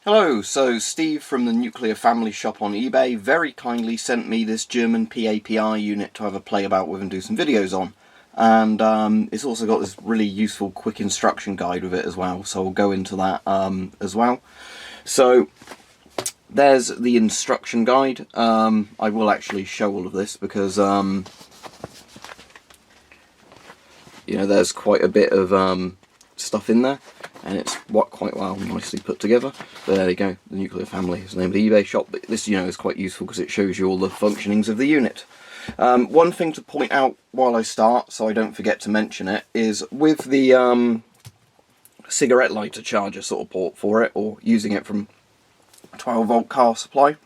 Hello, so Steve from the Nuclear Family Shop on eBay very kindly sent me this German PAPR unit to have a play about with and do some videos on. And it's also got this really useful quick instruction guide with it as well, so we'll go into that as well. So there's the instruction guide. I will actually show all of this because you know, there's quite a bit of stuff in there, and it's quite well nicely put together. But there you go, the Nuclear Family is the name of the eBay shop. But this, you know, is quite useful because it shows you all the functionings of the unit. One thing to point out while I start, so I don't forget to mention it, is with the cigarette lighter charger sort of port for it, or using it from a 12-volt car supply.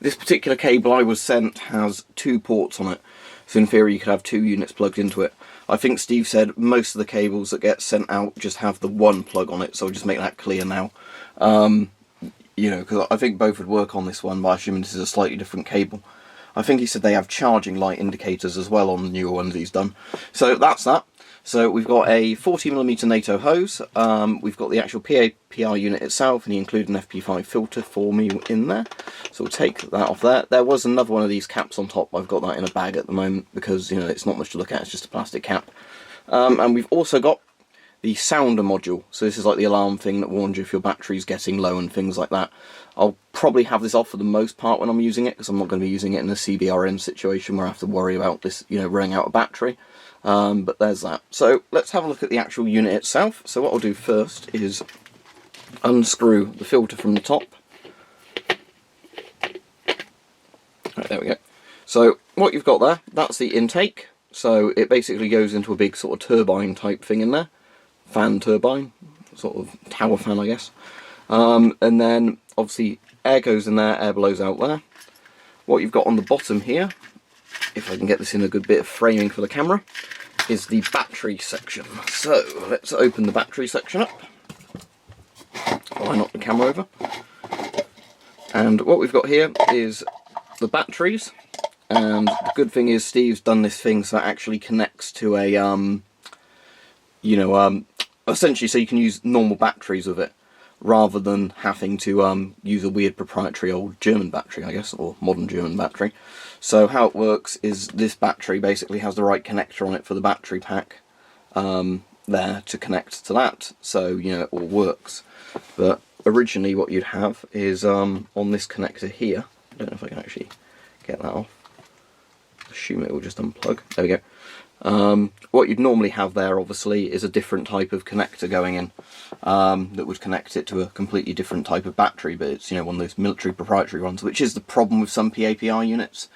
This particular cable I was sent has 2 ports on it, so in theory you could have 2 units plugged into it. I think Steve said most of the cables that get sent out just have the 1 plug on it, so I'll just make that clear now. You know, because I think both would work on this one, but I assume this is a slightly different cable. I think he said they have charging light indicators as well on the newer ones he's done. So that's that. So we've got a 40mm NATO hose, we've got the actual PAPR unit itself, and he included an FP5 filter for me in there. So we'll take that off there. There was another one of these caps on top, I've got that in a bag at the moment because, you know, it's not much to look at, it's just a plastic cap. And we've also got the sounder module, so this is like the alarm thing that warns you if your battery's getting low and things like that. I'll probably have this off for the most part when I'm using it, because I'm not going to be using it in a CBRN situation where I have to worry about this, you know, running out of battery. But there's that. So let's have a look at the actual unit itself. So what I'll do first is unscrew the filter from the top. Right, there we go. So what you've got there, that's the intake. So it basically goes into a big sort of turbine type thing in there. Fan turbine, sort of tower fan I guess. And then obviously air goes in there, air blows out there. What you've got on the bottom here, if I can get this in a good bit of framing for the camera, is the battery section. So let's open the battery section up while I knock the camera over. And what we've got here is the batteries, and the good thing is Steve's done this thing so it actually connects to a you know, essentially so you can use normal batteries with it rather than having to use a weird proprietary old German battery, I guess, or modern German battery. So how it works is this battery basically has the right connector on it for the battery pack there to connect to that, so you know it all works. But originally what you'd have is on this connector here, I don't know if I can actually get that off, assume it will just unplug, there we go. What you'd normally have there obviously is a different type of connector going in that would connect it to a completely different type of battery, but it's, you know, one of those military proprietary ones, which is the problem with some PAPR units,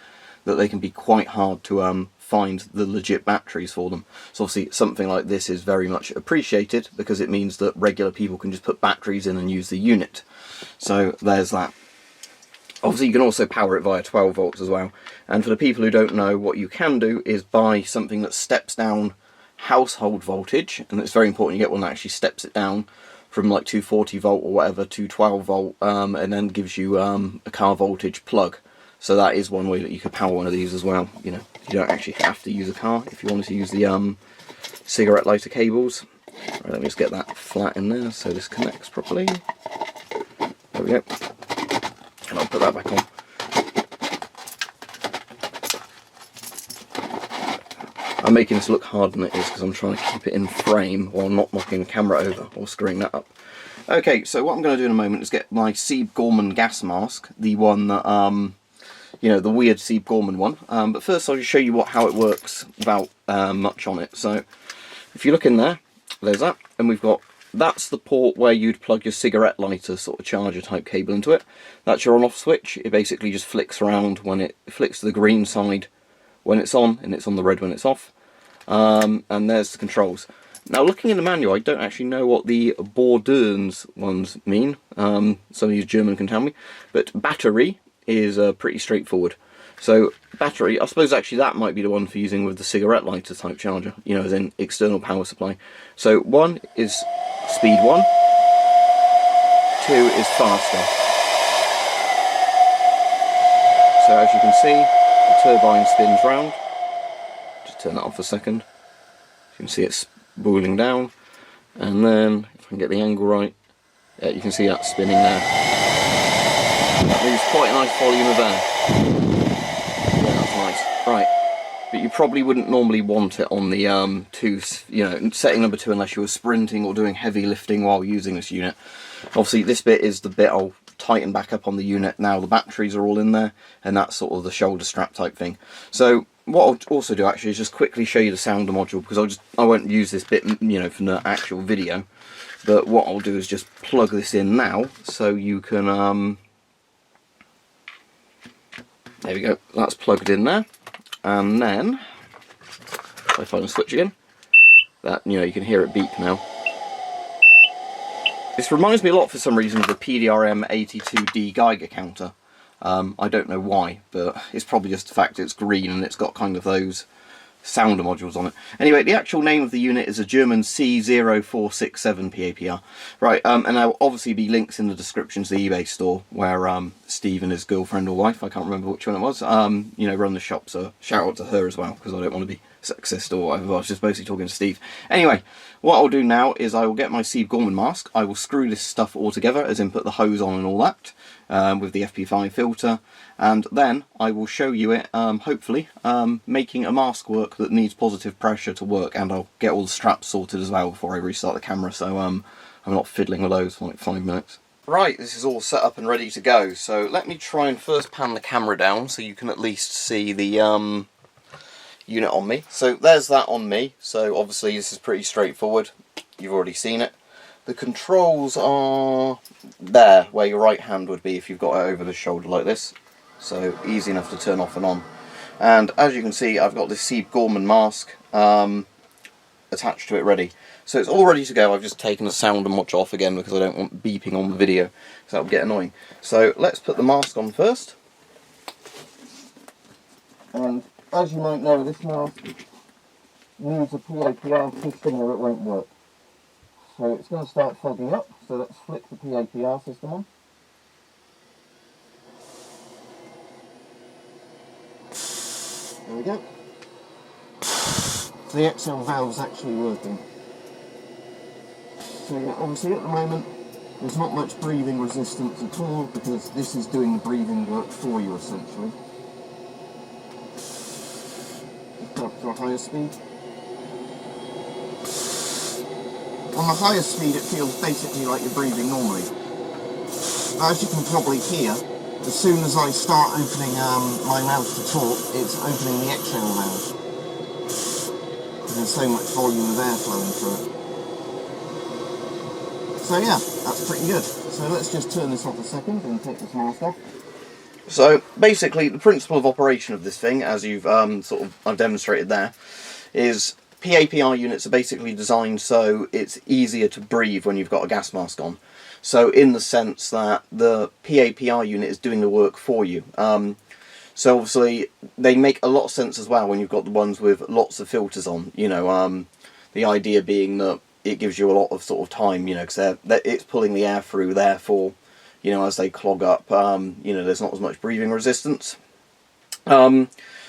that they can be quite hard to find the legit batteries for them. So obviously something like this is very much appreciated because it means that regular people can just put batteries in and use the unit. So there's that. Obviously you can also power it via 12 volts as well, and for the people who don't know, what you can do is buy something that steps down household voltage, and it's very important you get one that actually steps it down from like 240 volt or whatever to 12 volt, and then gives you a car voltage plug. So that is one way that you could power one of these as well. You know, you don't actually have to use a car if you wanted to use the cigarette lighter cables. Right, let me just get that flat in there so this connects properly. There we go. And I'll put that back on. I'm making this look harder than it is because I'm trying to keep it in frame while not knocking the camera over or screwing that up. Okay, so what I'm going to do in a moment is get my Sieb Gorman gas mask, the one that, you know, the weird Sieb Gorman one. But first I'll just show you how it works without much on it. So if you look in there, there's that, and we've got, that's the port where you'd plug your cigarette lighter sort of charger type cable into it. That's your on-off switch. It basically just flicks around when it flicks to the green side when it's on, and it's on the red when it's off. And there's the controls. Now looking in the manual, I don't actually know what the Borderns ones mean. Some of you German can tell me. But battery is pretty straightforward. So battery, I suppose actually that might be the one for using with the cigarette lighter type charger, you know, as in external power supply. So 1 is speed 1, 2 is faster. So as you can see, the turbine spins round. Just turn that off a second. You can see it's boiling down, and then if I can get the angle right, You can see that spinning there. That moves quite a nice volume of air. Yeah, that's nice. Right. But you probably wouldn't normally want it on the setting number 2 unless you were sprinting or doing heavy lifting while using this unit. Obviously this bit is the bit I'll tighten back up on the unit now. The batteries are all in there, and that's sort of the shoulder strap type thing. So what I'll also do actually is just quickly show you the sounder module, because I won't use this bit, you know, for the actual video. But what I'll do is just plug this in now, so you can there we go, that's plugged in there. And then, if I find the switch again, that, you know, you can hear it beep now. This reminds me a lot, for some reason, of the PDRM 82D Geiger counter. I don't know why, but it's probably just the fact it's green and it's got kind of those sounder modules on it. Anyway, the actual name of the unit is a German C0467 PAPR. Right, and there'll obviously be links in the description to the eBay store where Steve and his girlfriend or wife, I can't remember which one it was, you know, run the shop, so shout out to her as well, because I don't want to be sexist or whatever. I was just mostly talking to Steve. Anyway, what I'll do now is I will get my Steve Gorman mask, I will screw this stuff all together, as in put the hose on and all that, with the FP5 filter, and then I will show you it, hopefully, making a mask work that needs positive pressure to work, and I'll get all the straps sorted as well before I restart the camera, so I'm not fiddling with those for like 5 minutes. Right, this is all set up and ready to go, so let me try and first pan the camera down so you can at least see the unit on me. So there's that on me, so obviously this is pretty straightforward, you've already seen it. The controls are there, where your right hand would be if you've got it over the shoulder like this. So easy enough to turn off and on. And as you can see, I've got this Steve Gorman mask attached to it ready. So it's all ready to go. I've just taken the sound and watch off again because I don't want beeping on the video, because that would get annoying. So let's put the mask on first. And as you might know, this mask needs a PAPR system or it won't work. So it's going to start fogging up, so let's flick the PAPR system on. There we go. So the XL valve's actually working. So obviously at the moment there's not much breathing resistance at all, because this is doing the breathing work for you essentially. Let's go up to a higher speed. On the highest speed it feels basically like you're breathing normally. As you can probably hear, as soon as I start opening my mouth to talk, it's opening the exhale valve. There's so much volume of air flowing through it. So yeah, that's pretty good. So let's just turn this off a second and take this mask off. So basically the principle of operation of this thing, as you've I've demonstrated there, is PAPR units are basically designed so it's easier to breathe when you've got a gas mask on. So in the sense that the PAPR unit is doing the work for you. So obviously they make a lot of sense as well when you've got the ones with lots of filters on. You know, the idea being that it gives you a lot of sort of time, you know, because it's pulling the air through, therefore, you know, as they clog up, you know, there's not as much breathing resistance.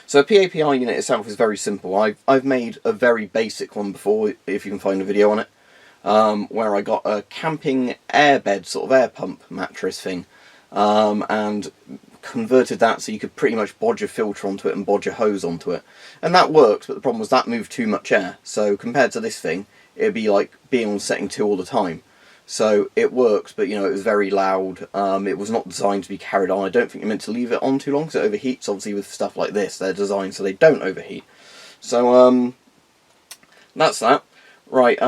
So a PAPR unit itself is very simple. I've made a very basic one before, if you can find a video on it, where I got a camping airbed, sort of air pump mattress thing, and converted that so you could pretty much bodge a filter onto it and bodge a hose onto it. And that worked, but the problem was that moved too much air. So compared to this thing, it'd be like being on setting 2 all the time. So it works, but you know, it was very loud. It was not designed to be carried on. I don't think you're meant to leave it on too long because it overheats. Obviously with stuff like this, they're designed so they don't overheat. So that's that. Right,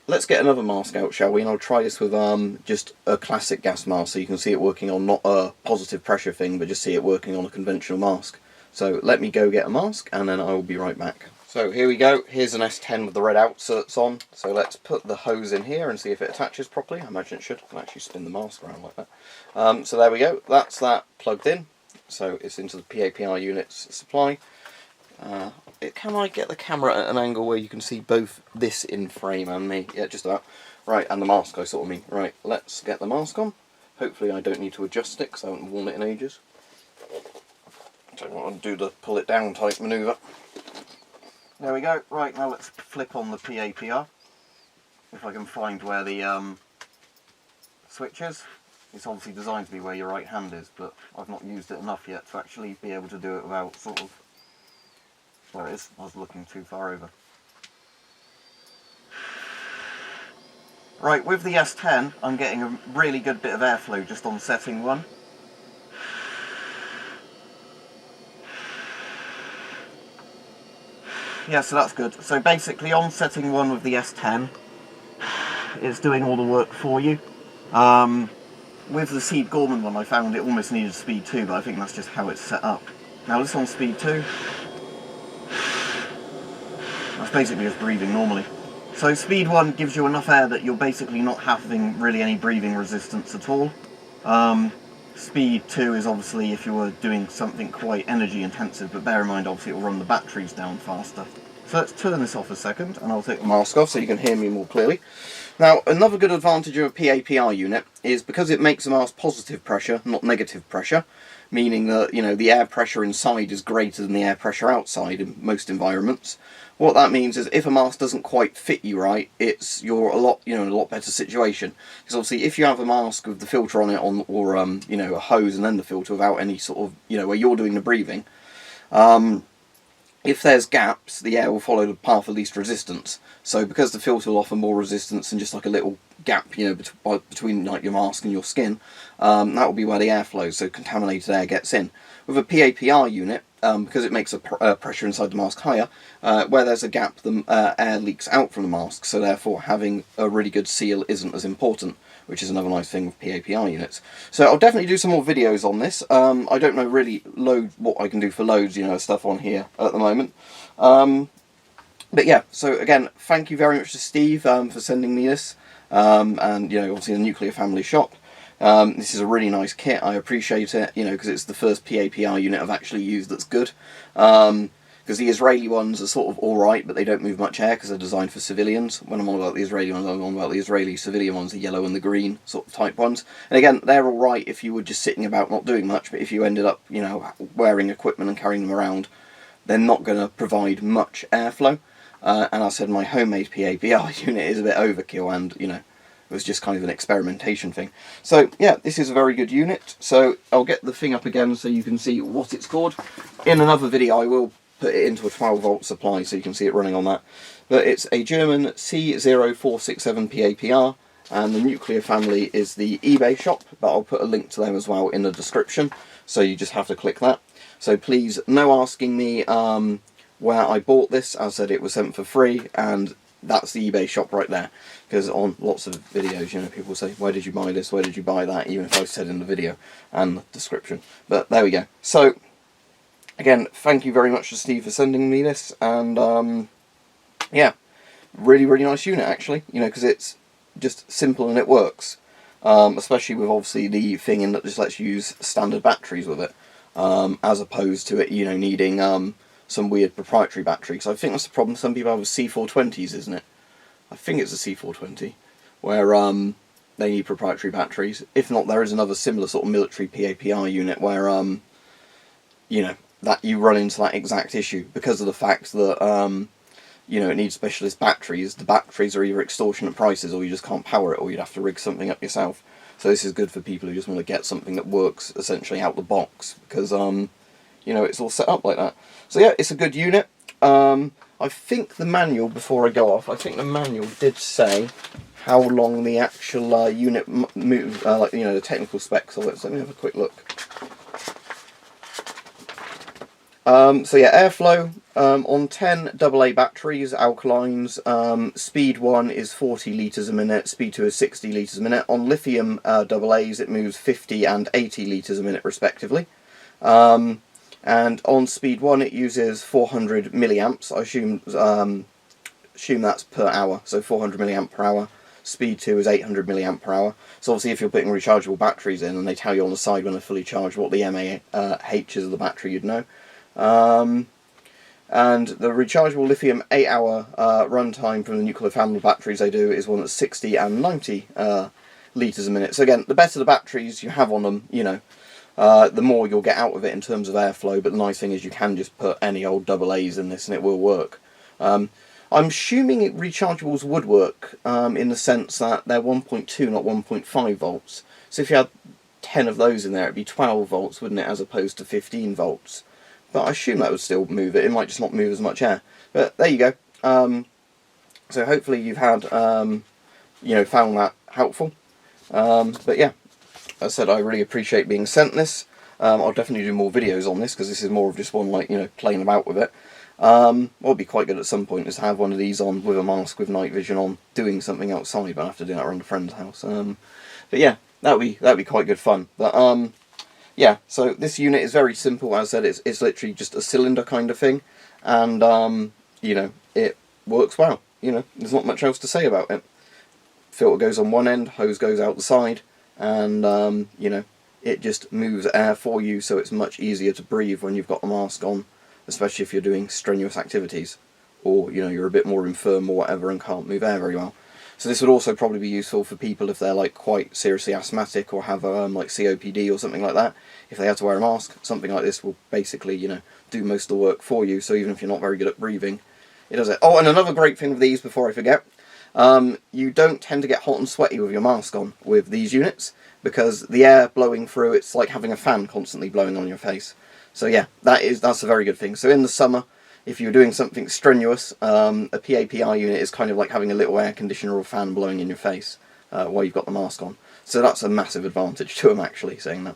let's get another mask out, shall we? And I'll try this with just a classic gas mask, so you can see it working on not a positive pressure thing, but just see it working on a conventional mask. So let me go get a mask and then I will be right back. So here we go, here's an S10 with the red outserts on, so let's put the hose in here and see if it attaches properly. I imagine it should. I can actually spin the mask around like that. So there we go, that's that plugged in, so it's into the PAPR unit's supply. Can I get the camera at an angle where you can see both this in frame and me? Yeah, just about. Right, and the mask I sort of mean. Right, let's get the mask on. Hopefully I don't need to adjust it because I haven't worn it in ages. I don't want to do the pull it down type manoeuvre. There we go. Right, now let's flip on the PAPR. If I can find where the switches. It's obviously designed to be where your right hand is, but I've not used it enough yet to actually be able to do it without sort of... There it is, I was looking too far over. Right, with the S10, I'm getting a really good bit of airflow just on setting 1. Yeah, so that's good. So basically on setting 1 with the S10, it's doing all the work for you. With the Seed Gorman one, I found it almost needed speed 2, but I think that's just how it's set up. Now this on speed 2, that's basically just breathing normally. So speed 1 gives you enough air that you're basically not having really any breathing resistance at all. Speed 2 is obviously if you were doing something quite energy intensive, but bear in mind obviously it will run the batteries down faster. So let's turn this off a second and I'll take the mask off so you can hear me more clearly. Now another good advantage of a PAPR unit is because it makes a mask positive pressure, not negative pressure, meaning that, you know, the air pressure inside is greater than the air pressure outside in most environments. What that means is if a mask doesn't quite fit you right, you're in a lot better situation. Because obviously if you have a mask with the filter on it or a hose and then the filter without any sort of, where you're doing the breathing, if there's gaps, the air will follow the path of least resistance. So because the filter will offer more resistance than just like a little gap, between like your mask and your skin, that will be where the air flows, so contaminated air gets in. With a PAPR unit, because it makes the pressure inside the mask higher, where there's a gap, the air leaks out from the mask, so therefore having a really good seal isn't as important, which is another nice thing with PAPR units. So I'll definitely do some more videos on this. I don't know really what I can do for loads, stuff on here at the moment. But yeah, so again, thank you very much to Steve for sending me this, and obviously the Nuclear Family Shop. This is a really nice kit. I appreciate it, because it's the first PAPR unit I've actually used that's good. Because the Israeli ones are sort of alright, but they don't move much air because they're designed for civilians. When I'm on about the Israeli ones, I'm on about the Israeli civilian ones, the yellow and the green sort of type ones. And again, they're alright if you were just sitting about not doing much, but if you ended up, wearing equipment and carrying them around, they're not going to provide much airflow. And I said my homemade PAPR unit is a bit overkill, and, it was just kind of an experimentation thing. So yeah, this is a very good unit. So I'll get the thing up again so you can see what it's called. In another video I will put it into a 12-volt supply so you can see it running on that. But it's a German C0467 PAPR, and the Nuclear Family is the eBay shop, but I'll put a link to them as well in the description, so you just have to click that. So please, no asking me where I bought this. As I said, it was sent for free, and that's the eBay shop right there. Because on lots of videos, people say, where did you buy this, where did you buy that, even if I said in the video and the description. But there we go. So again, thank you very much to Steve for sending me this, and yeah, really, really nice unit actually, because it's just simple and it works, especially with obviously the thing in that just lets you use standard batteries with it, as opposed to it, needing some weird proprietary battery, because I think that's the problem some people have with C420s, isn't it? I think it's a C420, where they need proprietary batteries. If not, there is another similar sort of military PAPR unit where, that you run into that exact issue because of the fact that, it needs specialist batteries. The batteries are either extortionate prices, or you just can't power it, or you'd have to rig something up yourself. So this is good for people who just want to get something that works essentially out the box, because, it's all set up like that. So yeah, it's a good unit. I think the manual, before I go off, I think the manual did say how long the actual unit moves, the technical specs of it. So let me have a quick look. So yeah, airflow on 10 AA batteries, alkalines, speed 1 is 40 litres a minute, speed 2 is 60 litres a minute. On lithium AAs it moves 50 and 80 litres a minute respectively. And on speed 1 it uses 400 milliamps. I assume that's per hour, so 400 milliamp per hour. Speed 2 is 800 milliamp per hour. So obviously if you're putting rechargeable batteries in, and they tell you on the side when they're fully charged what the mAh is of the battery, you'd know. And the rechargeable lithium 8-hour runtime from the Nuclear Family batteries they do is one that's 60 and 90 litres a minute. So again, the better the batteries you have on them, the more you'll get out of it in terms of airflow. But the nice thing is you can just put any old AAs in this and it will work. I'm assuming rechargeables would work in the sense that they're 1.2, not 1.5 volts. So if you had 10 of those in there, it'd be 12 volts, wouldn't it, as opposed to 15 volts. But I assume that would still move it. It might just not move as much air. But there you go. So hopefully you've had, you know, found that helpful. But yeah, as I said, I really appreciate being sent this. I'll definitely do more videos on this, because this is more of just one, like, you know, playing about with it. What would be quite good at some point is to have one of these on with a mask with night vision on, doing something outside, but I have to do that around a friend's house. But yeah, that'd be quite good fun. But yeah, so this unit is very simple. As I said, it's literally just a cylinder kind of thing, and you know, it works well. You know, there's not much else to say about it. Filter goes on one end, hose goes out the side, and you know, it just moves air for you, so it's much easier to breathe when you've got the mask on, especially if you're doing strenuous activities, or you know, you're a bit more infirm or whatever and can't move air very well. So this would also probably be useful for people if they're like quite seriously asthmatic or have like COPD or something like that. If they had to wear a mask, something like this will basically, you know, do most of the work for you. So even if you're not very good at breathing, it does it. Oh, and another great thing with these, before I forget, you don't tend to get hot and sweaty with your mask on with these units, because the air blowing through, it's like having a fan constantly blowing on your face. So yeah, that's a very good thing. So in the summer, if you're doing something strenuous, a PAPR unit is kind of like having a little air conditioner or fan blowing in your face while you've got the mask on. So that's a massive advantage to them, actually, saying that.